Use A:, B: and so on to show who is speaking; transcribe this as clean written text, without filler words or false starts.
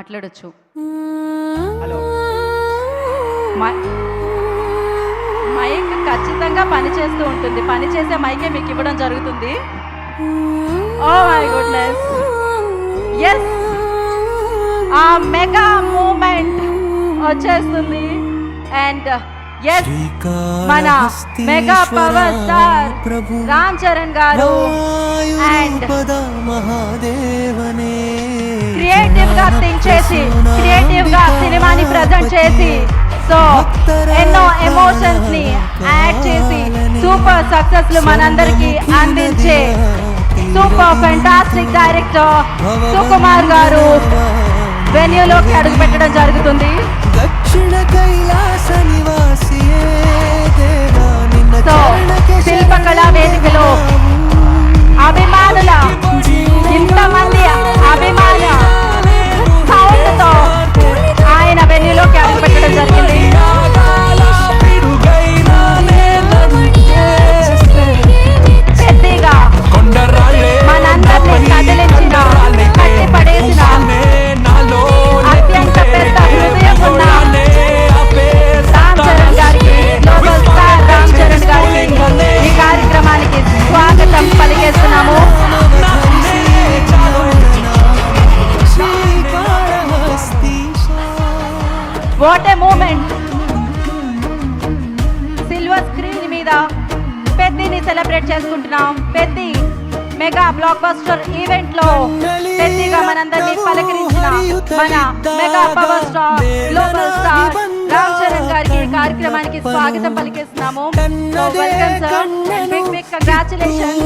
A: మాట్లాడొచ్చు.
B: Hello,
A: mic ఖచ్చితంగా పనిచేస్తూ ఉంటుంది. పనిచేసే మైకే మీకు ఇవ్వడం జరుగుతుంది. ఓ మై గుడ్నెస్, ఎస్, ఆ మెగా మూమెంట్ వచ్చేస్తుంది. అండ్ ఎస్, మన mega power star Ram Charan గారు అండ్ క్రియేటివ్ గా థింక్ చేసి, క్రియేటివ్ గా సినిమాని ప్రజెంట్ చేసి, సో ఎన్నో ఎమోషన్స్ ని యాడ్ చేసి సూపర్ సక్సెస్ లు మనందరికి అందించే సూపర్ ఫెంటాస్టిక్ డైరెక్టర్ సుకుమార్ గారు వెన్యూలోకి అడుగు పెట్టడం జరుగుతుంది. సో శిల్పకళా వేదికలో అభిమానుల ఇంతమంది అభిమాన సౌండ్తో ఆయన వెన్యూలోకి అడుగు పెట్టడం జరిగింది. పెద్దగా మనందరినీ కదిలించిన, కట్టి పడేసిన అత్యంత పెద్ద హృదయం ఉన్న రామ్ చరణ్ గారికి, గ్లోబల్ స్టార్ రామ్ చరణ్ గారికి ఈ కార్యక్రమానికి స్వాగతం పలికేస్తున్నాము. What a moment! Silver screen మీద పెద్దిని సెలబ్రేట్ చేసుకుంటున్నాం. Peddi mega blockbuster event లో పెద్దిగా మనందరినీ పలకరించిన మన mega power star, global star Ram Charan గారికి ఈ కార్యక్రమానికి స్వాగతం పలికేస్తున్నాము. Welcome sir, big congratulations.